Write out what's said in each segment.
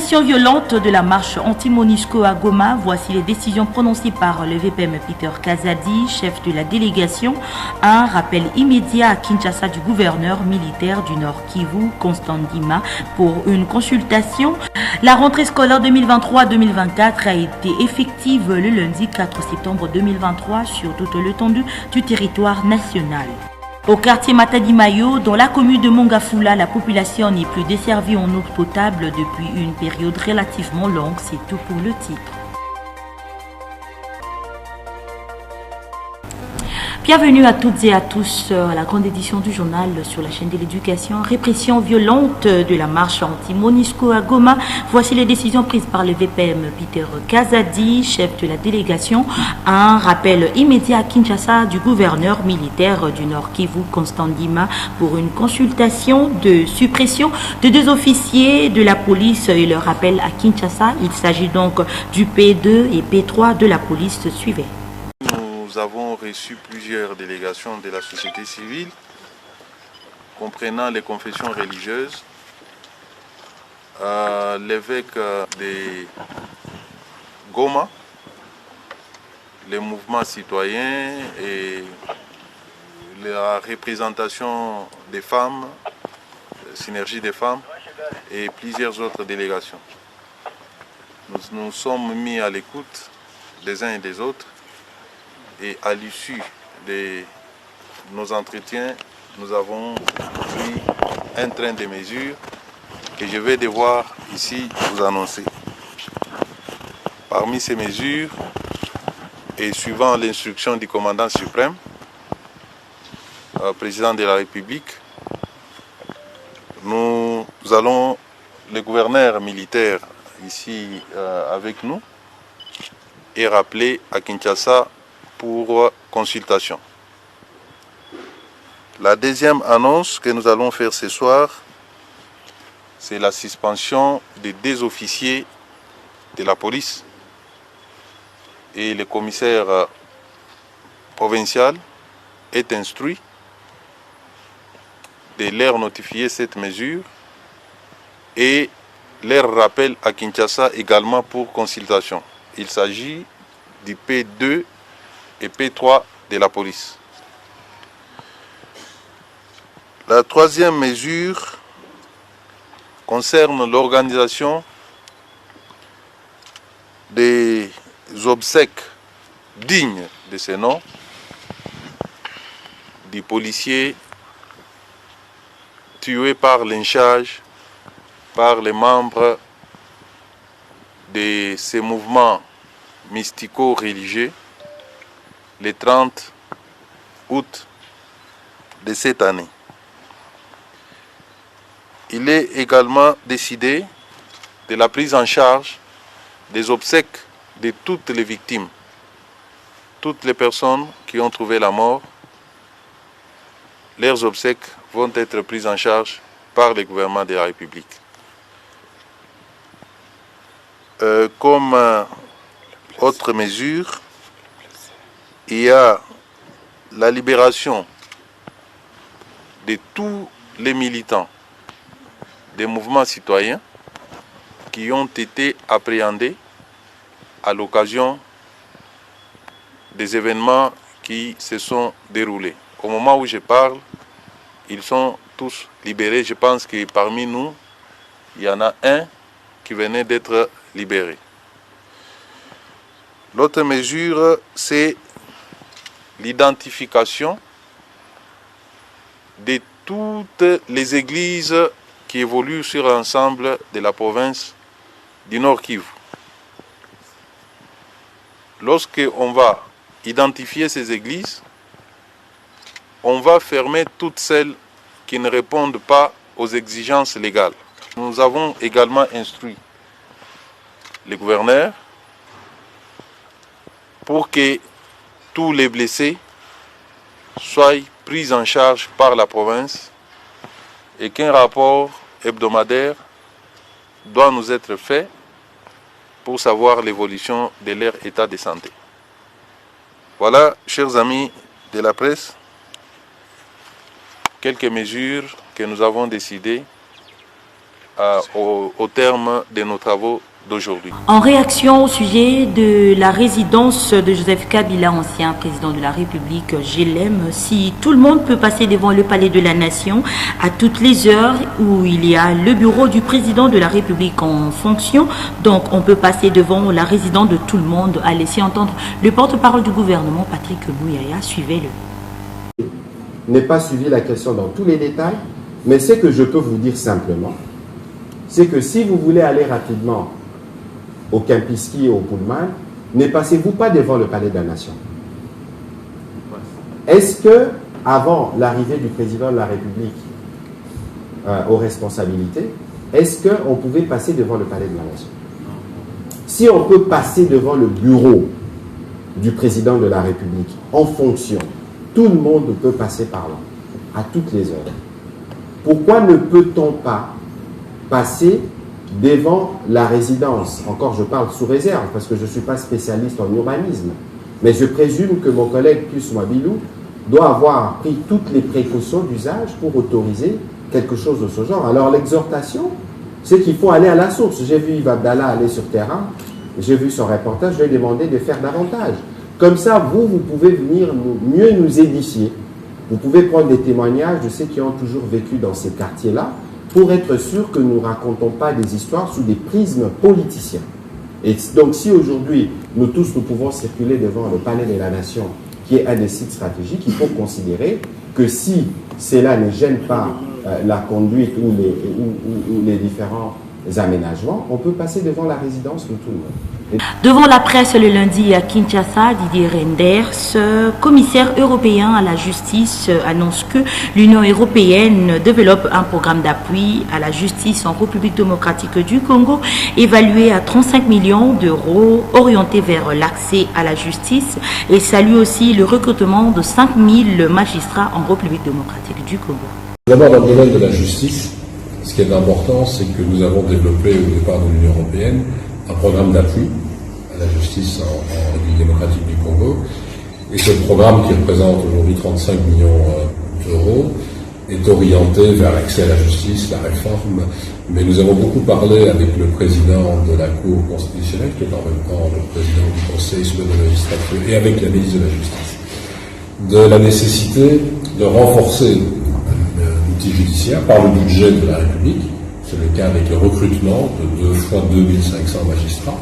Consultation violente de la marche anti-Monisco à Goma. Voici les décisions prononcées par le VPM Peter Kazadi, chef de la délégation. Un rappel immédiat à Kinshasa du gouverneur militaire du Nord Kivu, Constant Ndima, pour une consultation. La rentrée scolaire 2023-2024 a été effective le lundi 4 septembre 2023 sur toute l'étendue du territoire national. Au quartier Matadi Mayo, dans la commune de Mongafula, la population n'est plus desservie en eau potable depuis une période relativement longue. C'est tout pour le titre. Bienvenue à toutes et à tous à la grande édition du journal sur la chaîne de l'éducation. Répression violente de la marche anti-Monisco à Goma. Voici les décisions prises par le VPM Peter Kazadi, chef de la délégation. Un rappel immédiat à Kinshasa du gouverneur militaire du Nord Kivu, Constant Ndima, pour une consultation de suppression de 2 officiers de la police et le rappel à Kinshasa. Il s'agit donc du P2 et P3 de la police suivait. Nous avons reçu plusieurs délégations de la société civile, comprenant les confessions religieuses, l'évêque de Goma, les mouvements citoyens et la représentation des femmes, synergie des femmes et plusieurs autres délégations. Nous nous sommes mis à l'écoute des uns et des autres. Et à l'issue de nos entretiens, nous avons pris un train de mesures que je vais devoir ici vous annoncer. Parmi ces mesures, et suivant l'instruction du commandant suprême, président de la République, nous allons, le gouverneur militaire ici avec nous, et rappeler à Kinshasa pour consultation. La deuxième annonce que nous allons faire ce soir, c'est la suspension des 2 officiers de la police et le commissaire provincial est instruit de leur notifier cette mesure et leur rappel à Kinshasa également pour consultation. Il s'agit du P2 et P3 de la police. La troisième mesure concerne l'organisation des obsèques dignes de ce nom des policiers tués par lynchage par les membres de ces mouvements mystico-religieux le 30 août de cette année. Il est également décidé de la prise en charge des obsèques de toutes les victimes, toutes les personnes qui ont trouvé la mort. Leurs obsèques vont être prises en charge par le gouvernement de la République. Comme autre mesure, il y a la libération de tous les militants des mouvements citoyens qui ont été appréhendés à l'occasion des événements qui se sont déroulés. Au moment où je parle, ils sont tous libérés. Je pense que parmi nous, il y en a un qui venait d'être libéré. L'autre mesure, c'est l'identification de toutes les églises qui évoluent sur l'ensemble de la province du Nord Kivu. Lorsqu'on va identifier ces églises, on va fermer toutes celles qui ne répondent pas aux exigences légales. Nous avons également instruit le gouverneur pour que tous les blessés soient pris en charge par la province et qu'un rapport hebdomadaire doit nous être fait pour savoir l'évolution de leur état de santé. Voilà, chers amis de la presse, quelques mesures que nous avons décidé au terme de nos travaux d'aujourd'hui. En réaction au sujet de la résidence de Joseph Kabila, ancien président de la République, GLM, si tout le monde peut passer devant le palais de la Nation à toutes les heures où il y a le bureau du président de la République en fonction, donc on peut passer devant la résidence de tout le monde, a laissé entendre le porte-parole du gouvernement, Patrick Mouyaya. Suivez-le. N'ai pas suivi la question dans tous les détails, mais ce que je peux vous dire simplement, c'est que si vous voulez aller rapidement au Kempinski et au Pullman, ne passez-vous pas devant le palais de la Nation. Est-ce que, avant l'arrivée du président de la République aux responsabilités, est-ce qu'on pouvait passer devant le palais de la Nation? Si on peut passer devant le bureau du président de la République en fonction, tout le monde peut passer par là, à toutes les heures. Pourquoi ne peut-on pas passer devant la résidence? Encore, je parle sous réserve, parce que je ne suis pas spécialiste en urbanisme. Mais je présume que mon collègue Pius Mwabilou doit avoir pris toutes les précautions d'usage pour autoriser quelque chose de ce genre. Alors l'exhortation, c'est qu'il faut aller à la source. J'ai vu Yves Abdallah aller sur terrain, j'ai vu son reportage, je lui ai demandé de faire davantage. Comme ça, vous pouvez venir mieux nous édifier. Vous pouvez prendre des témoignages de ceux qui ont toujours vécu dans ces quartiers-là, pour être sûr que nous ne racontons pas des histoires sous des prismes politiciens. Et donc si aujourd'hui, nous tous, nous pouvons circuler devant le palais de la Nation, qui est un des sites stratégiques, il faut considérer que si cela ne gêne pas la conduite ou les différents aménagements, on peut passer devant la résidence de tout le monde. Devant la presse le lundi à Kinshasa, Didier Reynders, commissaire européen à la justice, annonce que l'Union européenne développe un programme d'appui à la justice en République démocratique du Congo, évalué à 35 millions d'euros, orienté vers l'accès à la justice, et salue aussi le recrutement de 5000 magistrats en République démocratique du Congo. D'abord, dans le domaine de la justice, ce qui est important, c'est que nous avons développé au départ de l'Union européenne un programme d'appui à la justice en République démocratique du Congo. Et ce programme, qui représente aujourd'hui 35 millions d'euros, est orienté vers l'accès à la justice, la réforme. Mais nous avons beaucoup parlé avec le président de la Cour constitutionnelle, qui est en même temps le président du Conseil supérieur de la magistrature, et avec la ministre de la Justice, de la nécessité de renforcer l'outil judiciaire par le budget de la République. C'est le cas avec le recrutement de 2 fois 2500 magistrats,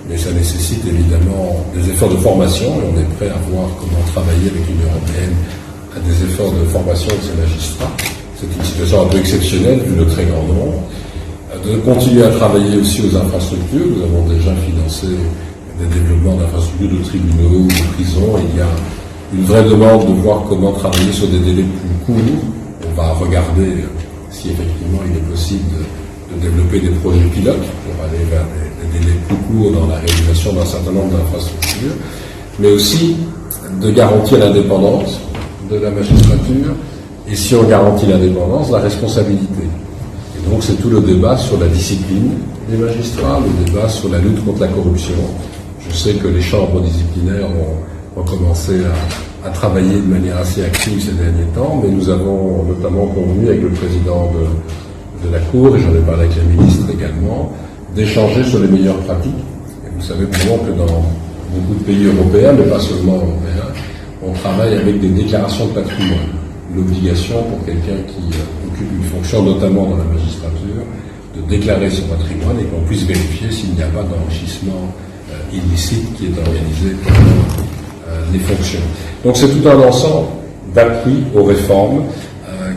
mais ça nécessite évidemment des efforts de formation, et on est prêt à voir comment travailler avec l'Union européenne à des efforts de formation de ces magistrats. C'est une situation un peu exceptionnelle vu le très grand nombre. De continuer à travailler aussi aux infrastructures. Nous avons déjà financé des développements d'infrastructures de tribunaux, de prisons. Il y a une vraie demande de voir comment travailler sur des délais plus courts. On va regarder si effectivement il est possible de développer des projets pilotes pour aller vers des délais plus courts dans la réalisation d'un certain nombre d'infrastructures, mais aussi de garantir l'indépendance de la magistrature, et si on garantit l'indépendance, la responsabilité. Et donc c'est tout le débat sur la discipline des magistrats, le débat sur la lutte contre la corruption. Je sais que les chambres disciplinaires ont commencé à travailler de manière assez active ces derniers temps, mais nous avons notamment convenu avec le président de la Cour, et j'en ai parlé avec la ministre également, d'échanger sur les meilleures pratiques. Et vous savez probablement que dans beaucoup de pays européens, mais pas seulement européens, on travaille avec des déclarations de patrimoine. L'obligation pour quelqu'un qui occupe une fonction, notamment dans la magistrature, de déclarer son patrimoine et qu'on puisse vérifier s'il n'y a pas d'enrichissement illicite qui est organisé pendant les fonctions. Donc c'est tout un ensemble d'appui aux réformes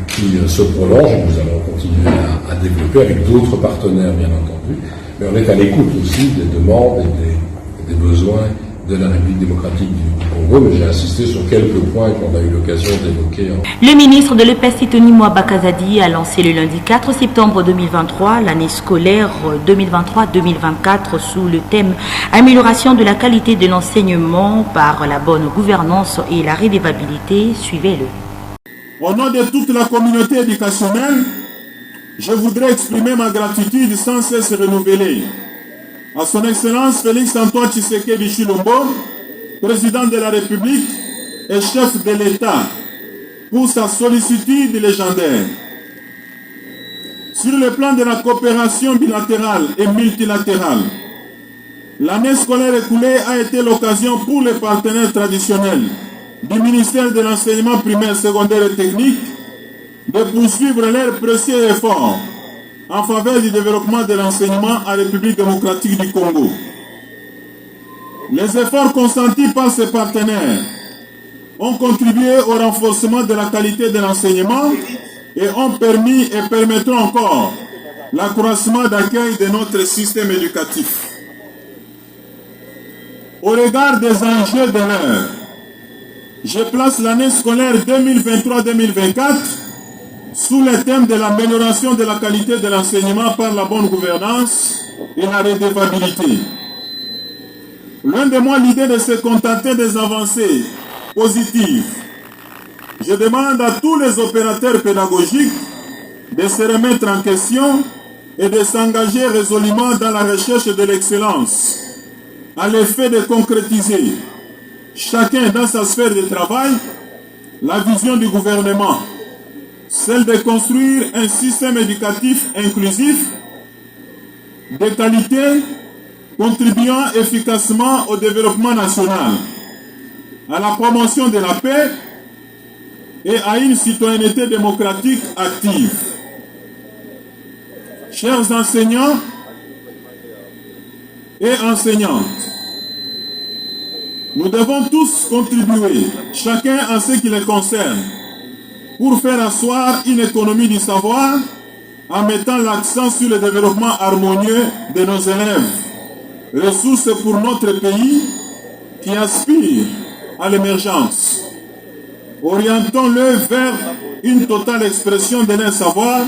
qui se prolonge, et nous allons continuer à développer avec d'autres partenaires, bien entendu. Mais on est à l'écoute aussi des demandes et des besoins de la République démocratique du Congo, mais j'ai insisté sur quelques points qu'on a eu l'occasion d'évoquer. Le ministre de l'EPS, Tony Mwaba Kazadi, a lancé le lundi 4 septembre 2023 l'année scolaire 2023-2024 sous le thème « Amélioration de la qualité de l'enseignement par la bonne gouvernance et la redevabilité ». Suivez-le. Au nom de toute la communauté éducationnelle, je voudrais exprimer ma gratitude sans cesse renouvelée à son Excellence Félix Antoine Tshisekedi Tshilombo, président de la République et chef de l'État, pour sa sollicitude légendaire. Sur le plan de la coopération bilatérale et multilatérale, l'année scolaire écoulée a été l'occasion pour les partenaires traditionnels du ministère de l'enseignement primaire, secondaire et technique de poursuivre leurs précieux efforts en faveur du développement de l'enseignement en République démocratique du Congo. Les efforts consentis par ces partenaires ont contribué au renforcement de la qualité de l'enseignement et ont permis et permettront encore l'accroissement d'accueil de notre système éducatif. Au regard des enjeux de l'heure, je place l'année scolaire 2023-2024 sous le thème de l'amélioration de la qualité de l'enseignement par la bonne gouvernance et la redevabilité. Loin de moi l'idée de se contenter des avancées positives. Je demande à tous les opérateurs pédagogiques de se remettre en question et de s'engager résolument dans la recherche de l'excellence, à l'effet de concrétiser, chacun dans sa sphère de travail, la vision du gouvernement, celle de construire un système éducatif inclusif, de qualité, contribuant efficacement au développement national, à la promotion de la paix et à une citoyenneté démocratique active. Chers enseignants et enseignantes, nous devons tous contribuer, chacun en ce qui les concerne, pour faire asseoir une économie du savoir en mettant l'accent sur le développement harmonieux de nos élèves, ressources pour notre pays qui aspire à l'émergence. Orientons-le vers une totale expression de leur savoir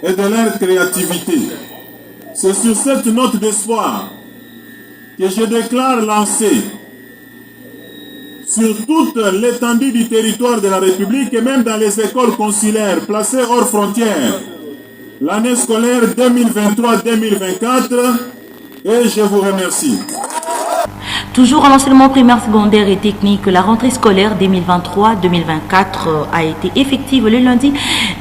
et de leur créativité. C'est sur cette note d'espoir que je déclare lancer sur toute l'étendue du territoire de la République et même dans les écoles consulaires placées hors frontières l'année scolaire 2023-2024 et je vous remercie. Toujours en enseignement primaire, secondaire et technique, la rentrée scolaire 2023-2024 a été effective le lundi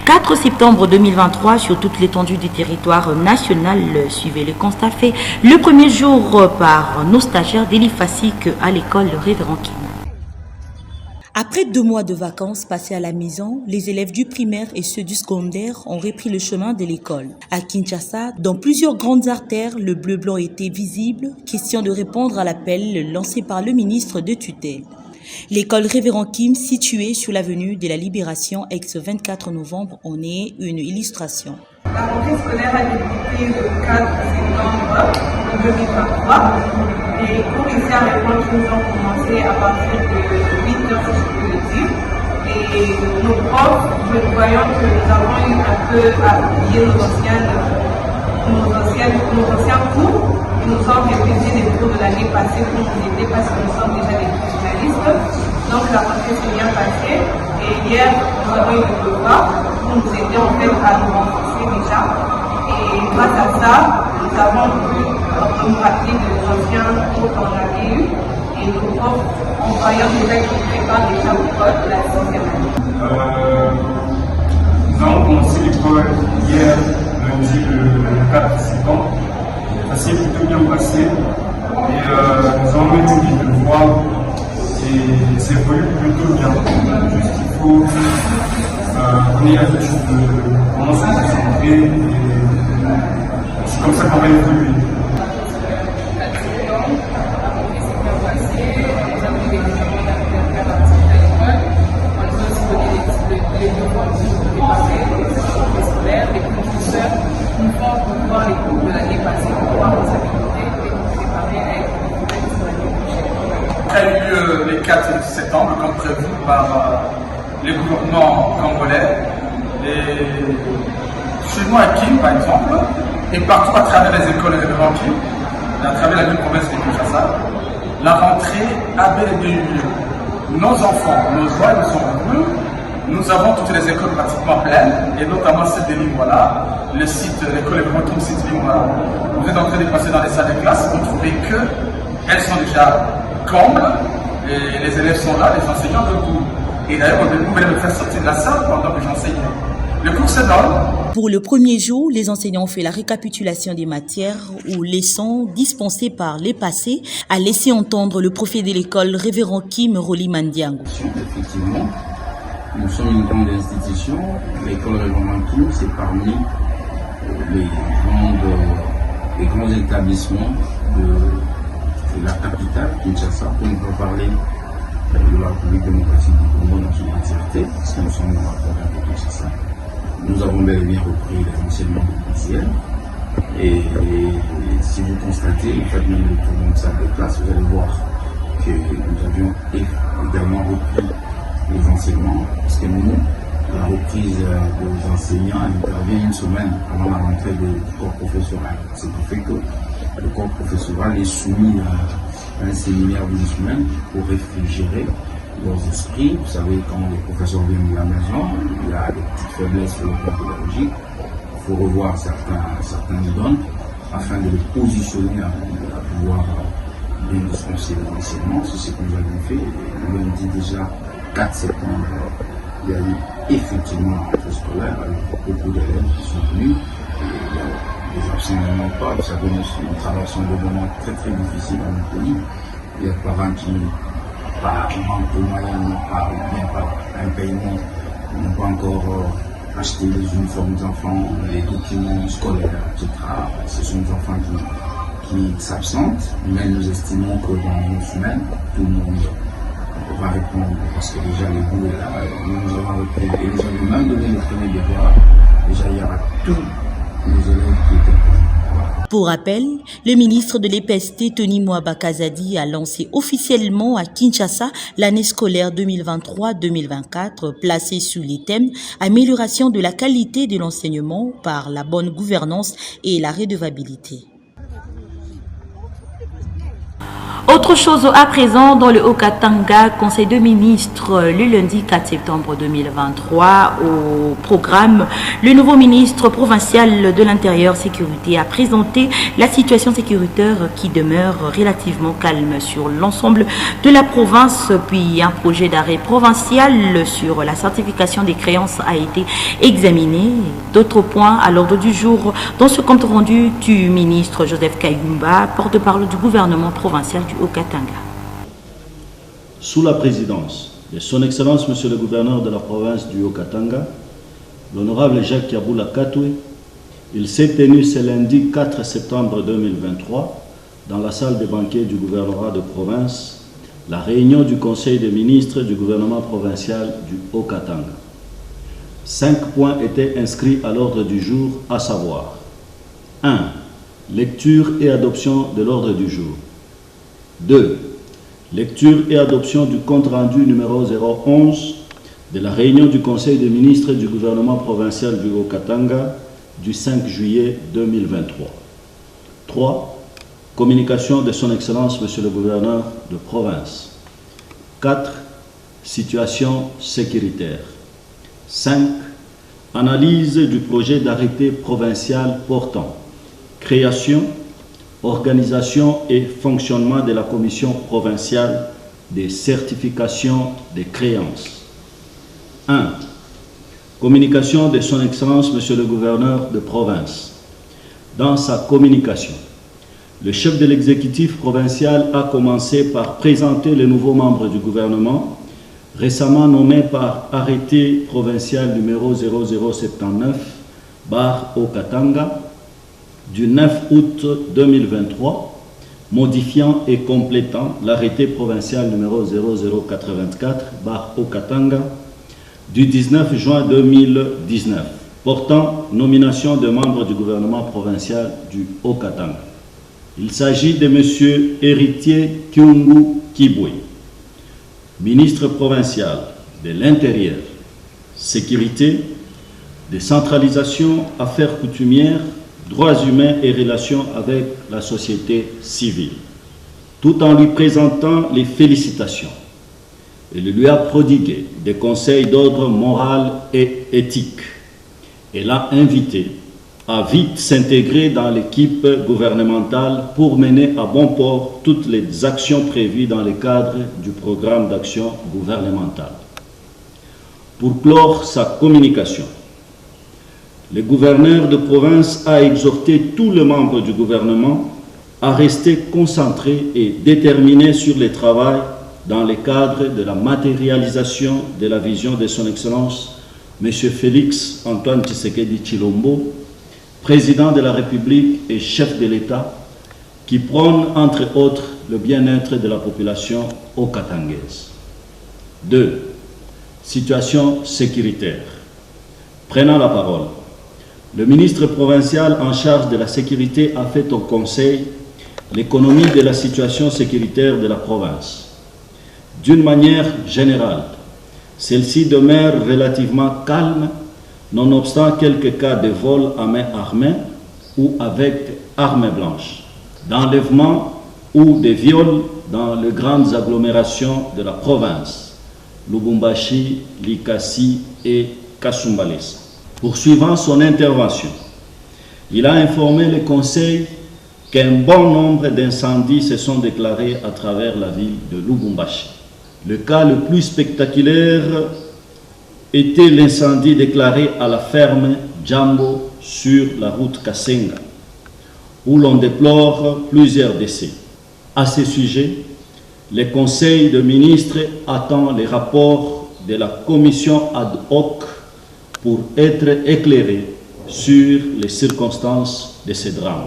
4 septembre 2023 sur toute l'étendue du territoire national. Suivez le constat fait le premier jour par nos stagiaires d'Elifasic à l'école Révérend Kim. Après 2 mois de vacances passés à la maison, les élèves du primaire et ceux du secondaire ont repris le chemin de l'école. À Kinshasa, dans plusieurs grandes artères, le bleu-blanc était visible, question de répondre à l'appel lancé par le ministre de tutelle. L'école Révérend Kim, située sur l'avenue de la Libération, ex-24 novembre, en est une illustration. La rentrée scolaire a débuté le 4 septembre 2023. Les cours ici à Réponse nous ont commencé à partir de 8h, si je peux le dire. Et nos profs, voyons que nous avons eu un peu à oublier nos anciens cours. Ils nous ont répété les cours de l'année passée pour nous aider parce que nous sommes déjà des professionnalistes. Donc la rentrée s'est bien passée. Et hier, nous avons eu le devoir pour nous aider en fait à nous renforcer déjà. Et grâce à ça, nous avons pu nous rappeler des anciens cours qu'on avait eu. Et nos profs, en voyant déjà qu'ils préparent déjà au code de la 6e année. Nous avons commencé l'école hier, lundi le 4 septembre. Ça s'est plutôt bien passé. Et nous avons eu des devoirs. Et c'est évolue plutôt bien. Juste qu'il faut qu'on ait l'habitude de comment se concentrer. Et c'est comme ça qu'on va évoluer. Les professeurs nous font revoir les cours de l'année passée pour voir nos habiletés et nous préparer à être pour l'année prochaine. A eu lieu les 4 septembre, comme prévu par les gouvernements congolais. Et chez moi à Kim, par exemple, et partout à travers les écoles de Révérend Kim, à travers la ville province de Kinshasa, la rentrée a bel et bien eu lieu. Nos enfants, nos joies, nous sont heureux. Nous avons toutes les écoles pratiquement pleines, et notamment celle de Lingwala, le site, l'école Révérend Kim, site Lingwala. Vous êtes en train de passer dans les salles de classe, vous trouvez qu'elles sont déjà combles, et les élèves sont là, les enseignants debout. Et d'ailleurs, on devait me faire sortir de la salle pendant que j'enseignais. Le cours se donne, Pour le premier jour, les enseignants ont fait la récapitulation des matières ou leçons dispensées par les passés, a laissé entendre le préfet de l'école, révérend Kim Roli Mandiango. Effectivement, nous sommes une grande institution. L'école révérend Kim, c'est parmi les grands établissements de la capitale, Kinshasa, pour ne pas parler de la République démocratique du Congo dans son entièreté, parce que nous sommes dans la province de Kinshasa. Nous avons bel et bien repris les enseignements officiels. Et si vous constatez, vous faites même le tour de salle de classe, vous allez voir que nous avions également repris les enseignements, parce que nous, la reprise des enseignants intervient une semaine avant la rentrée du corps professoral. Ce qui fait que le corps professoral est soumis à un séminaire d'une semaine pour réfrigérer leurs esprits. Vous savez, quand les professeurs viennent de la maison, il y a des petites faiblesses sur le plan pédagogique. Il faut revoir certains dons afin de les positionner à pouvoir bien dispenser l'enseignement. C'est ce que nous avons fait. Le lundi déjà 4 septembre, il y a eu effectivement la rentrée scolaire avec beaucoup d'élèves qui sont venus. Les absents n'en ont pas. Vous savez, nous traversons des moments très très difficiles dans notre pays. Il y a des parents qui, par manque de moyens, n'ont pas un paiement, n'ont pas encore acheté les uniformes des enfants, les documents scolaires, etc. Ce sont des enfants qui s'absentent, mais nous estimons que dans une semaine, tout le monde va répondre, parce que déjà les bouts est là, nous avons repris, et nous avons même donné le premier devoir. Déjà il y aura tous les élèves qui étaient prêts. Pour rappel, le ministre de l'EPST, Tony Mwaba Kazadi, a lancé officiellement à Kinshasa l'année scolaire 2023-2024, placée sous les thèmes « Amélioration de la qualité de l'enseignement par la bonne gouvernance et la redevabilité ». Autre chose à présent, dans le Haut-Katanga, Conseil de ministres, le lundi 4 septembre 2023, au programme, le nouveau ministre provincial de l'Intérieur Sécurité a présenté la situation sécuritaire qui demeure relativement calme sur l'ensemble de la province. Puis un projet d'arrêt provincial sur la certification des créances a été examiné. D'autres points à l'ordre du jour dans ce compte rendu du ministre Joseph Kayumba, porte-parole du gouvernement provincial du Haut-Katanga. Sous la présidence de Son Excellence Monsieur le gouverneur de la province du Haut-Katanga, l'honorable Jacques Yaboula Katoué, il s'est tenu ce lundi 4 septembre 2023 dans la salle des banquets du gouvernorat de province la réunion du Conseil des ministres du gouvernement provincial du Haut-Katanga. 5 points étaient inscrits à l'ordre du jour, à savoir 1. Lecture et adoption de l'ordre du jour. 2. Lecture et adoption du compte-rendu numéro 011 de la réunion du Conseil des ministres du gouvernement provincial du Haut-Katanga du 5 juillet 2023. 3. Communication de Son Excellence Monsieur le gouverneur de province. 4. Situation sécuritaire. 5. Analyse du projet d'arrêté provincial portant création, organisation et fonctionnement de la commission provinciale des certifications des créances. 1. Communication de Son Excellence Monsieur le gouverneur de province. Dans sa communication, le chef de l'exécutif provincial a commencé par présenter les nouveaux membres du gouvernement récemment nommés par arrêté provincial numéro 0079/Haut-Katanga du 9 août 2023, modifiant et complétant l'arrêté provincial numéro 0084/Haut-Katanga du 19 juin 2019, portant nomination de membres du gouvernement provincial du Haut-Katanga. Il s'agit de M. Héritier Kyungu Kibwe, ministre provincial de l'Intérieur, Sécurité, Décentralisation, Affaires coutumières, Droits humains et relations avec la société civile, tout en lui présentant les félicitations. Il lui a prodigué des conseils d'ordre moral et éthique et l'a invité à vite s'intégrer dans l'équipe gouvernementale pour mener à bon port toutes les actions prévues dans le cadre du programme d'action gouvernementale. Pour clore sa communication, le gouverneur de province a exhorté tous les membres du gouvernement à rester concentrés et déterminés sur le travail dans le cadre de la matérialisation de la vision de son Excellence M. Félix Antoine Tshisekedi Tshilombo, président de la République et chef de l'État, qui prône entre autres le bien-être de la population haut-katangaise. 2. Situation sécuritaire. Prenant la parole, le ministre provincial en charge de la sécurité a fait au Conseil l'économie de la situation sécuritaire de la province. D'une manière générale, celle-ci demeure relativement calme, nonobstant quelques cas de vol à main armée ou avec armes blanches, d'enlèvement ou de viols dans les grandes agglomérations de la province, Lubumbashi, Likasi et Kasumbalesa. Poursuivant son intervention, il a informé le Conseil qu'un bon nombre d'incendies se sont déclarés à travers la ville de Lubumbashi. Le cas le plus spectaculaire était l'incendie déclaré à la ferme Djambo sur la route Kasenga, où l'on déplore plusieurs décès. À ce sujet, le Conseil des ministres attend les rapports de la commission ad hoc pour être éclairé sur les circonstances de ce drame.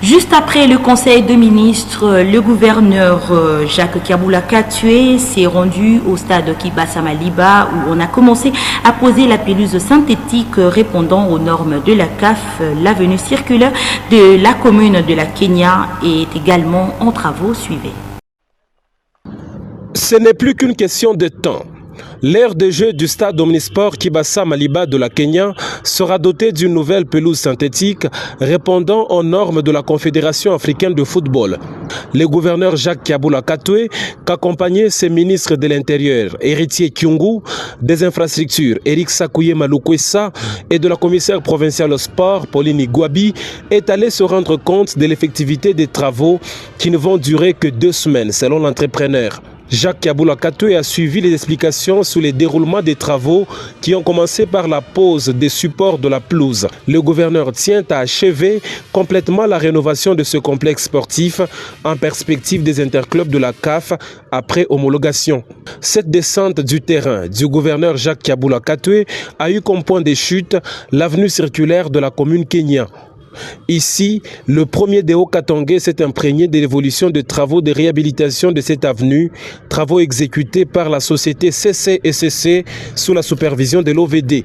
Juste après le Conseil de ministres, le gouverneur Jacques Kiabula Katoué s'est rendu au stade Kibasa Maliba où on a commencé à poser la pelouse synthétique répondant aux normes de la CAF. L'avenue circulaire de la commune de la Kenya est également en travaux. Suivez. Ce n'est plus qu'une question de temps. L'aire de jeu du stade omnisport Kibasa Maliba de la Kenya sera dotée d'une nouvelle pelouse synthétique répondant aux normes de la Confédération africaine de football. Le gouverneur Jacques Kiabula Katoué, qu'accompagnait ses ministres de l'Intérieur, Héritier Kyungu, des infrastructures, Eric Sakouye Malukwesa, et de la commissaire provinciale au sport, Pauline Igwabi, est allé se rendre compte de l'effectivité des travaux qui ne vont durer que 2 semaines, selon l'entrepreneur. Jacques Kiabula Katoué a suivi les explications sur les déroulements des travaux qui ont commencé par la pose des supports de la pelouse. Le gouverneur tient à achever complètement la rénovation de ce complexe sportif en perspective des interclubs de la CAF après homologation. Cette descente du terrain du gouverneur Jacques Kiabula Katoué a eu comme point de chute l'avenue circulaire de la commune Kenya. Ici, le premier des Haut-Katangais s'est imprégné de l'évolution des travaux de réhabilitation de cette avenue, travaux exécutés par la société CCSC sous la supervision de l'OVD.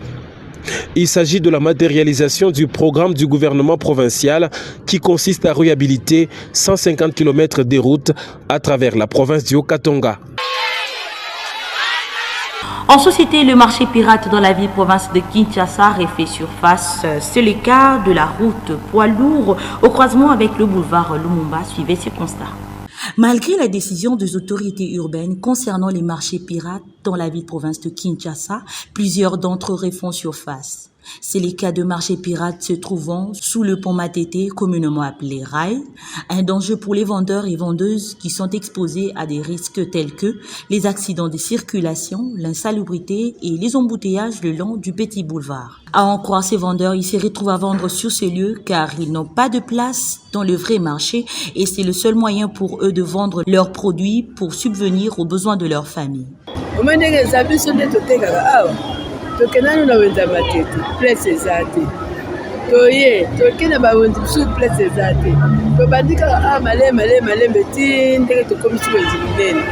Il s'agit de la matérialisation du programme du gouvernement provincial qui consiste à réhabiliter 150 km de routes à travers la province du Haut-Katanga. En société, le marché pirate dans la ville-province de Kinshasa refait surface. C'est le cas de la route poids lourd au croisement avec le boulevard Lumumba. Suivez ce constat. Malgré la décision des autorités urbaines concernant les marchés pirates dans la ville-province de Kinshasa, plusieurs d'entre eux refont surface. C'est le cas de marchés pirates se trouvant sous le pont Matete, communément appelé Rail, un danger pour les vendeurs et vendeuses qui sont exposés à des risques tels que les accidents de circulation, l'insalubrité et les embouteillages le long du petit boulevard. À en croire ces vendeurs, ils se retrouvent à vendre sur ce lieu car ils n'ont pas de place dans le vrai marché et c'est le seul moyen pour eux de vendre leurs produits pour subvenir aux besoins de leur famille. Tokenanu na wenza matete place ezate toye tokena ba wenza sur place ezate to bandika malembe tinde to komisi wenzibene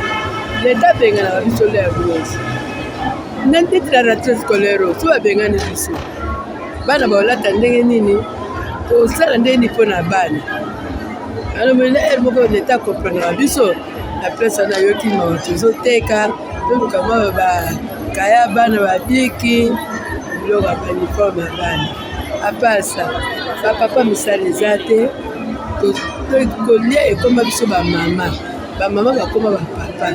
leta benga na biso le abose nante traratio scolaire so benga ni biso bana ba lata ndenge nini to sala ndeni pona bana alors mais elle moko leta comprendre biso la place na yoki mo zo teka to kama ba kaya bana babiki biloko ya uniforme ya bana apasa bapapa misala eza te kolia ekoma biso bamama bakoma bapapa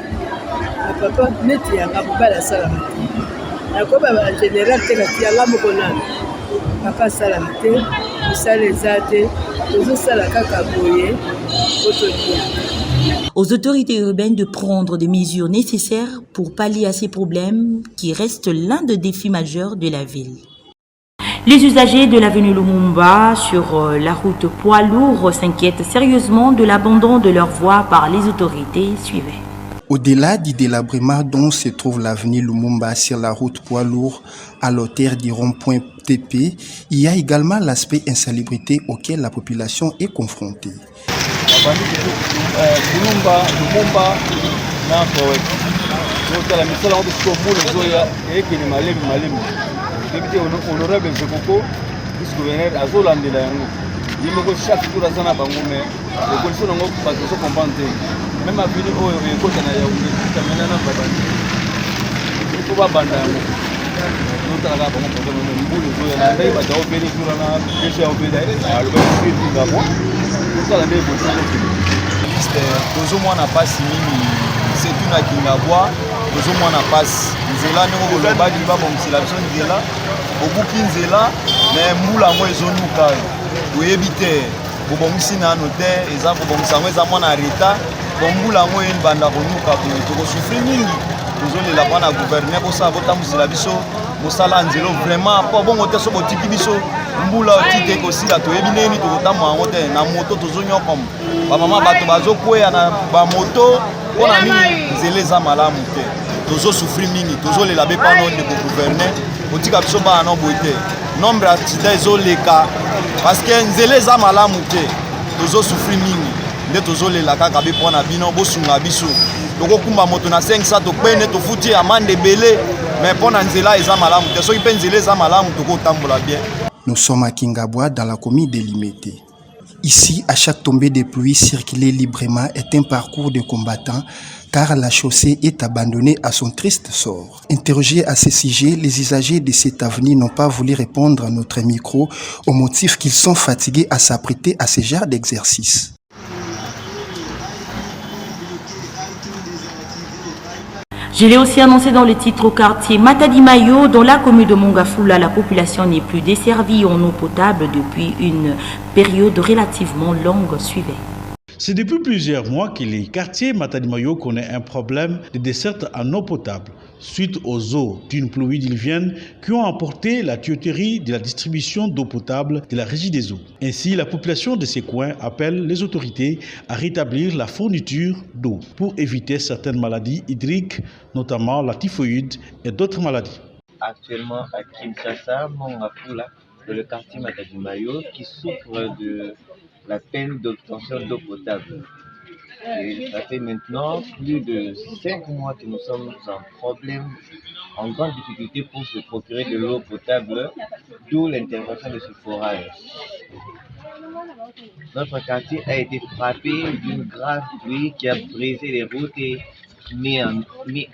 neti yanga mobali asalaka te nakoma bagénéral te kati yanga moko nano papa asalaka te misala eza te tozosala kaka boye po toliaka. Aux autorités urbaines de prendre des mesures nécessaires pour pallier à ces problèmes qui restent l'un des défis majeurs de la ville. Les usagers de l'avenue Lumumba sur la route poids lourd s'inquiètent sérieusement de l'abandon de leur voie par les autorités. Suivez. Au-delà du délabrement dont se trouve l'avenue Lumumba sur la route poids lourd à l'auteur du rond-point TP, il y a également l'aspect insalubrité auquel la population est confrontée. Même à venir au côté de la Yaoundé, tu as maintenant un babani. Il faut pas bander à nous. Nous avons un problème de boule, nous avons un peu de béni, nous avons déjà obéi à l'ouverture du Gabon. Nous avons un peu de moins n'a pas signé, c'est une akingabwa, nous moins n'a pas. Nous là, nous avons le bas du bas, comme si la personne est là. Au bout de là, mais moula moi ils ont nous car pour éviter. Pour bon ici na noter, ils ont pour bon ça moi ça mon arrêta. Bombula ngoye banda konuka to souffrir mingi tozole la bana gouverner ko sa vota musila biso mosala nzelo vraiment pas bon oteso botiki biso mbula otite ko sila to ebineni to kotama ngote na moto tozonyo comme ba mama bato bazokwea na ba moto pona nini nzele za malamu te tozo souffrir mingi tozole la be pa non de gouverner otika biso ba na boite nombre accident ezoleka parce que nzele za malamu te tozo souffrir mingi. Nde tozolela kaka be pona bino bosunga biso tokokumba moto na 500 topene tofuti amande belé mais pona nzela eza malamu te soki pe nzela eza malamu tokotambola bien. Nous sommes à Kingabwa dans la commune de Limete. Ici, à chaque tombée de pluie, circuler librement est un parcours de combattants car la chaussée est abandonnée à son triste sort. Interrogés à ce sujet, les usagers de cette avenue n'ont pas voulu répondre à notre micro au motif qu'ils sont fatigués à s'apprêter à ce genre d'exercice. Je l'ai aussi annoncé dans le titre au quartier Matadi Mayo, dans la commune de Mongafula, la population n'est plus desservie en eau potable depuis une période relativement longue. Suivez. C'est depuis plusieurs mois que le quartier Matadi Mayo connaît un problème de desserte en eau potable suite aux eaux d'une pluie diluvienne qui ont emporté la tuyauterie de la distribution d'eau potable de la Régie des eaux. Ainsi, la population de ces coins appelle les autorités à rétablir la fourniture d'eau pour éviter certaines maladies hydriques, notamment la typhoïde et d'autres maladies. Actuellement à Kinshasa, Mongafula, dans le quartier Matadi Mayo, qui souffre de la peine d'obtention d'eau potable. Et ça fait maintenant plus de 5 mois que nous sommes en problème, en grande difficulté pour se procurer de l'eau potable, d'où l'intervention de ce forage. Notre quartier a été frappé d'une grave pluie qui a brisé les routes et mis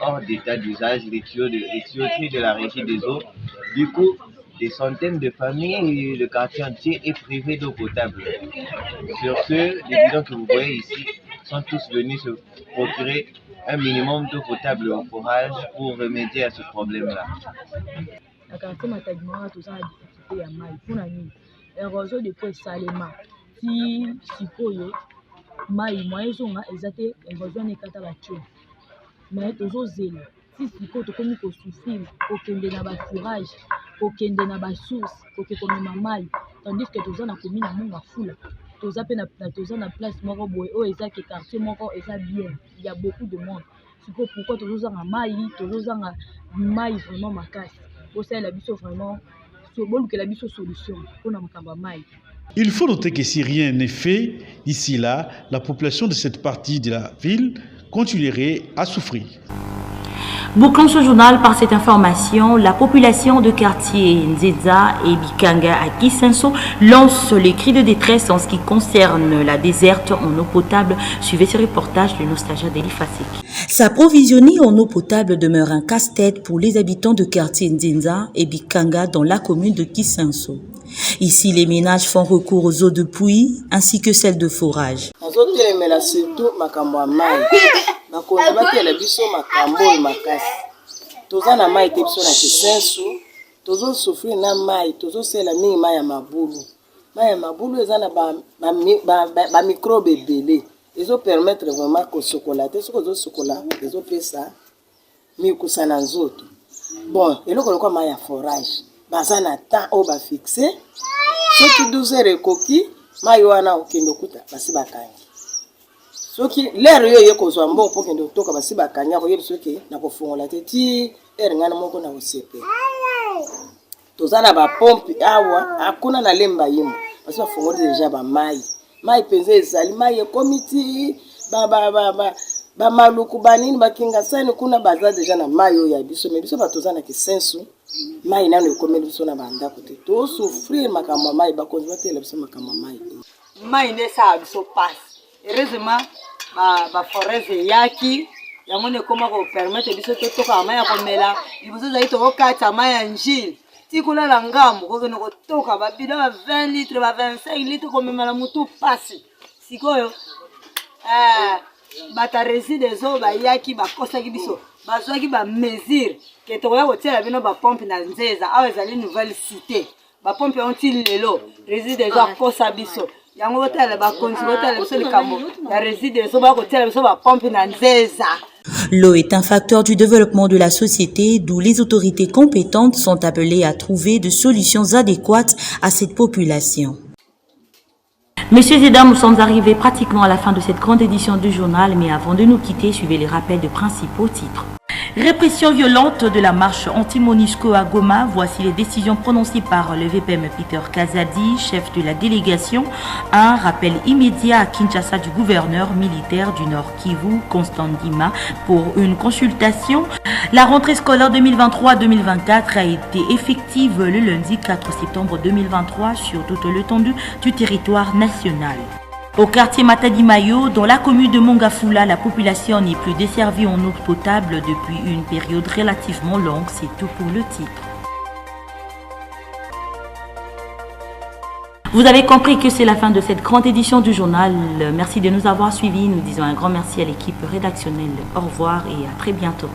hors d'état d'usage les tuyauteries de la Régie des eaux. Du coup, des centaines de familles et le quartier entier est privé d'eau potable. Sur ce, les bidons que vous voyez ici sont tous venus se procurer un minimum d'eau potable au forage pour remédier à ce problème-là. Si siko tokomi ko souffrir kokende na ba fourrage kokende na ba source kokoma mai tandis que toza na commune na Mongafula toza pe na toza na place moko boye o eza ke quartier moko eza bien, il y a beaucoup de monde. Siko pourquoi toza na mai vraiment makasi osala la biso vraiment so boluke la biso solution pour na makamba mai. Il faut noter que si rien n'est fait d'ici là, la population de cette partie de la ville continuerait à souffrir. Bouclons ce journal par cette information. La population de quartier Nzeza et Bikanga à Kisenso lance les cris de détresse en ce qui concerne la déserte en eau potable. Suivez ce reportage de Nostalgia d'Elifasek. S'approvisionner en eau potable demeure un casse-tête pour les habitants de quartier Nzeza et Bikanga dans la commune de Kisenso. Ici, les ménages font recours aux eaux de pluie ainsi que celles de forage. Nakonzabatela biso makambo makasi toza na mai te biso na Kisenso tozo souffrir na mai tozo sela mingi mai ya mabulu eza na ba microbe ebele ezo permettre vraiment ko sokola te soko zo sokola ezo pesa mi kusana nzoto bon eloko lokwa mai ya forage baza na temps oyo bafixe soki 12 heures ekoki mai wana okende okuta basi bakangi soki lere yo ye kozwa mbongo mpo kende otoka basi bakangi akoyebi soki na kofungola te ti ere ngana moko na kosepe toza na bapompe awa akuna na lemba yimo basi bafungoli deja bamai mai mpenza ezali mai ekomi ti bamaluku banini bakinga sani kuna baza deja na mai oyo ya biso me biso batoza na kisensu mai nano ekomeli biso na bandako te tosouffrir makambo ya mai bakonzi batela biso makambo ya mai mai nde esala biso pasi heureusement baforez eyaki yango nde ekoma kopermettre biso totoka mai ya komela liboso ezali tokokata mai ya njile ti kuna na ngambo kokende kotoka babida ba 20 litre ba 25 litre komemela mutu pasi sikoyo bata résides oyo bayaki bakosaki biso bazwaki bamesure ke tokoya kotiela bino bapompe na nzeza awa ezali nouvelle cité bapompe onti lelo résides oyo akosa biso yango botala bakonzi botala biso likambo ya résides oyo bakotiela biso bapompe na nzeza. L'eau est un facteur du développement de la société, d'où les autorités compétentes sont appelées à trouver de solutions adéquates à cette population. Messieurs et dames, nous sommes arrivés pratiquement à la fin de cette grande édition du journal, mais avant de nous quitter, suivez les rappels de principaux titres. Répression violente de la marche anti-Monisco à Goma, voici les décisions prononcées par le VPM Peter Kazadi, chef de la délégation. Un rappel immédiat à Kinshasa du gouverneur militaire du Nord Kivu, Constant Ndima, pour une consultation. La rentrée scolaire 2023-2024 a été effective le lundi 4 septembre 2023 sur toute l'étendue du territoire national. Au quartier Matadi-Mayo, dans la commune de Mongafula, la population n'est plus desservie en eau potable depuis une période relativement longue. C'est tout pour le titre. Vous avez compris que c'est la fin de cette grande édition du journal. Merci de nous avoir suivis. Nous disons un grand merci à l'équipe rédactionnelle. Au revoir et à très bientôt.